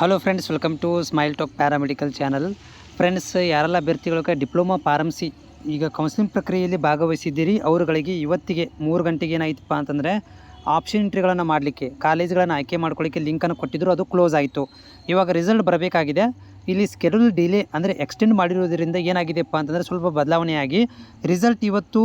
Hello friends, welcome to Smile Talk paramedical channel. Friends, ಯಾರೆಲ್ಲ ಅಭ್ಯರ್ಥಿಗಳಿಗೆ diploma pharmacy ಈಗ counselling ಪ್ರಕ್ರಿಯೆಯಲ್ಲಿ ಭಾಗವಹಿಸಿದ್ದೀರಿ ಅವರುಗಳಿಗೆ ಇವತ್ತಿಗೆ 3 ಗಂಟೆಗೆ ಏನಾಯ್ತಪ್ಪ ಅಂತಂದರೆ ಆಪ್ಷನ್ ಎಂಟ್ರಿಗಳನ್ನು ಮಾಡಲಿಕ್ಕೆ ಕಾಲೇಜ್ಗಳನ್ನು ಆಯ್ಕೆ ಮಾಡ್ಕೊಳ್ಳಿಕ್ಕೆ ಲಿಂಕನ್ನು ಕೊಟ್ಟಿದ್ದರು. ಅದು ಕ್ಲೋಸ್ ಆಯಿತು. ಇವಾಗ ರಿಸಲ್ಟ್ ಬರಬೇಕಾಗಿದೆ. ಇಲ್ಲಿ ಸ್ಕೆಡ್ಯೂಲ್ ಡಿಲೇ ಅಂದರೆ ಎಕ್ಸ್ಟೆಂಡ್ ಮಾಡಿರೋದ್ರಿಂದ ಏನಾಗಿದೆಪ್ಪ ಅಂತಂದರೆ ಸ್ವಲ್ಪ ಬದಲಾವಣೆಯಾಗಿ ರಿಸಲ್ಟ್ ಇವತ್ತು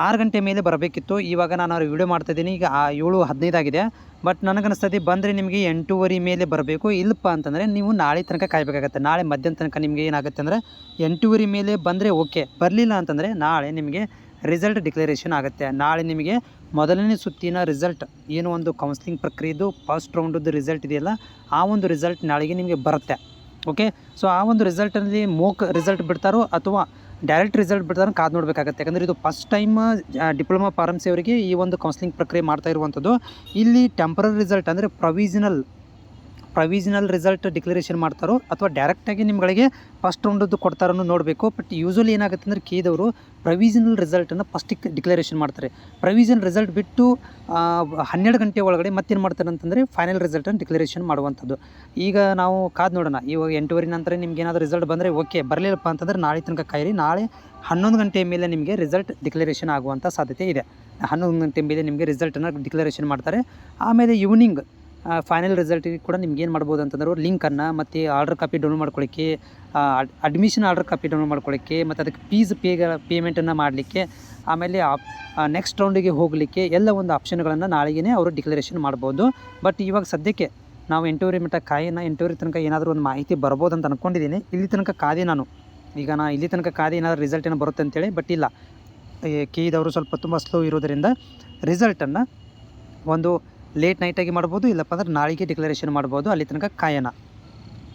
6 ಗಂಟೆ ಮೇಲೆ ಬರಬೇಕಿತ್ತು. ಇವಾಗ ನಾನು ವಿಡಿಯೋ ಮಾಡ್ತಾಯಿದ್ದೀನಿ. ಈಗ 7:15 ಆಗಿದೆ. ಬಟ್ ನನಗನ್ನಿಸ್ತದೆ ಬಂದರೆ ನಿಮಗೆ 8:30 ಮೇಲೆ ಬರಬೇಕು. ಇಲ್ಲಪ್ಪ ಅಂತಂದರೆ ನೀವು ನಾಳೆ ತನಕ ಕಾಯಬೇಕಾಗತ್ತೆ. ನಾಳೆ ಮಧ್ಯಾಹ್ನ ತನಕ ನಿಮಗೆ ಏನಾಗುತ್ತೆ ಅಂದರೆ 8:30 ಮೇಲೆ ಬಂದರೆ ಓಕೆ. ಬರಲಿಲ್ಲ ಅಂತಂದರೆ ನಾಳೆ ನಿಮಗೆ ರಿಸಲ್ಟ್ ಡಿಕ್ಲರೇಷನ್ ಆಗುತ್ತೆ. ನಾಳೆ ನಿಮಗೆ ಮೊದಲನೇ ಸುತ್ತಿನ ರಿಸಲ್ಟ್ ಏನು ಒಂದು ಕೌನ್ಸಿಲಿಂಗ್ ಪ್ರಕ್ರಿಯೆದು ಫಸ್ಟ್ ರೌಂಡದ್ದು ರಿಸಲ್ಟ್ ಇದೆಯಲ್ಲ, ಆ ಒಂದು ರಿಸಲ್ಟ್ ನಾಳೆಗೆ ನಿಮಗೆ ಬರುತ್ತೆ. ಓಕೆ. ಸೊ ಆ ಒಂದು ರಿಸಲ್ಟಲ್ಲಿ ಮೋಕ್ ರಿಸಲ್ಟ್ ಬಿಡ್ತಾರೋ ಅಥವಾ ಡೈರೆಕ್ಟ್ ರಿಸಲ್ಟ್ ಬಿಡ್ತಾರೆ ಕಾದು ನೋಡಬೇಕಾಗತ್ತೆ. ಯಾಕಂದರೆ ಇದು ಫಸ್ಟ್ ಟೈಮ್ ಡಿಪ್ಲೊಮಾ ಫಾರ್ಮಸಿ ಅವರಿಗೆ ಈ ಒಂದು ಕೌನ್ಸಿಲಿಂಗ್ ಪ್ರಕ್ರಿಯೆ ಮಾಡ್ತಾ ಇರುವಂಥದ್ದು. ಇಲ್ಲಿ ಟೆಂಪರರಿ ರಿಸಲ್ಟ್ ಅಂದರೆ ಪ್ರೊವಿಷನಲ್ ರಿಸಲ್ಟ್ ಡಿಕ್ಲರೇಷನ್ ಮಾಡ್ತಾರೋ ಅಥವಾ ಡೈರೆಕ್ಟಾಗಿ ನಿಮ್ಗಳಿಗೆ ಫಸ್ಟ್ ರೌಂಡದ್ದು ಕೊಡ್ತಾರೋ ನೋಡಬೇಕು. ಬಟ್ ಯೂಶ್ವಲಿ ಏನಾಗುತ್ತೆ ಅಂದರೆ ಕೇದವರು ಪ್ರೊವಿಷನಲ್ ರಿಸಲ್ಟನ್ನು ಫಸ್ಟಿಗೆ ಡಿಕ್ಲರೇಷನ್ ಮಾಡ್ತಾರೆ. ಪ್ರೊವಿಷನಲ್ ರಿಸಲ್ಟ್ ಬಿಟ್ಟು 12 ಗಂಟೆ ಒಳಗಡೆ ಮತ್ತೇನು ಮಾಡ್ತಾರೆ ಅಂತಂದರೆ ಫೈನಲ್ ರಿಸಲ್ಟನ್ನು ಡಿಕ್ಲರೇಷನ್ ಮಾಡುವಂಥದ್ದು. ಈಗ ನಾವು ಕಾದು ನೋಡೋಣ. ಇವಾಗ 8:30 ನಂತರ ನಿಮ್ಗೆ ಏನಾದರೂ ರಿಸಲ್ಟ್ ಬಂದರೆ ಓಕೆ. ಬರಲಿಲ್ಲಪ್ಪ ಅಂತಂದರೆ ನಾಳೆ ತನಕ ಕಾಯಿರಿ. ನಾಳೆ 11 ಗಂಟೆ ಮೇಲೆ ನಿಮಗೆ ರಿಸಲ್ಟ್ ಡಿಕ್ಲರೇಷನ್ ಆಗುವಂಥ ಸಾಧ್ಯತೆ ಇದೆ. 11 ಗಂಟೆ ಮೇಲೆ ನಿಮಗೆ ರಿಸಲ್ಟನ್ನು ಡಿಕ್ಲರೇಷನ್ ಮಾಡ್ತಾರೆ. ಆಮೇಲೆ ಈವ್ನಿಂಗ್ ಫೈನಲ್ ರಿಸಲ್ಟಿಗೆ ಕೂಡ ನಿಮ್ಗೆ ಏನು ಮಾಡ್ಬೋದು ಅಂತಂದ್ರೆ ಲಿಂಕನ್ನು ಮತ್ತು ಆರ್ಡರ್ ಕಾಪಿ ಡೌನ್ಲೋಡ್ ಮಾಡ್ಕೊಳ್ಳಿಕ್ಕೆ, ಅಡ್ಮಿಷನ್ ಆರ್ಡರ್ ಕಾಪಿ ಡೌನ್ಲೋಡ್ ಮಾಡ್ಕೊಳ್ಳಿಕ್ಕೆ, ಮತ್ತು ಅದಕ್ಕೆ ಪೇಮೆಂಟನ್ನು ಮಾಡಲಿಕ್ಕೆ, ಆಮೇಲೆ ನೆಕ್ಸ್ಟ್ ರೌಂಡಿಗೆ ಹೋಗಲಿಕ್ಕೆ ಎಲ್ಲ ಒಂದು ಆಪ್ಷನ್ಗಳನ್ನು ನಾಳೆಗೇ ಅವರು ಡಿಕ್ಲರೇಷನ್ ಮಾಡ್ಬೋದು. ಬಟ್ ಇವಾಗ ಸದ್ಯಕ್ಕೆ ನಾವು 8:30 ಮಟ್ಟ ಕಾಯಿನ 8:30 ತನಕ ಏನಾದರೂ ಒಂದು ಮಾಹಿತಿ ಬರ್ಬೋದು ಅಂತ ಅಂದ್ಕೊಂಡಿದ್ದೀನಿ. ಇಲ್ಲಿ ತನಕ ಕಾದೆ ನಾನು. ಈಗ ಇಲ್ಲಿ ತನಕ ಕಾದೆ ಏನಾದರೂ ರಿಸಲ್ಟ್ ಏನೋ ಬರುತ್ತೆ ಅಂತೇಳಿ. ಬಟ್ ಇಲ್ಲ, ಕೇದವರು ಸ್ವಲ್ಪ ತುಂಬ ಸ್ಲೋ ಇರೋದರಿಂದ ರಿಸಲ್ಟನ್ನು ಒಂದು ಲೇಟ್ ನೈಟಾಗಿ ಮಾಡ್ಬೋದು, ಇಲ್ಲಪ್ಪ ಅಂದ್ರೆ ನಾಳೆಗೆ ಡಿಕ್ಲರೇಷನ್ ಮಾಡ್ಬೋದು. ಅಲ್ಲಿ ತನಕ ಕಾಯೋಣ.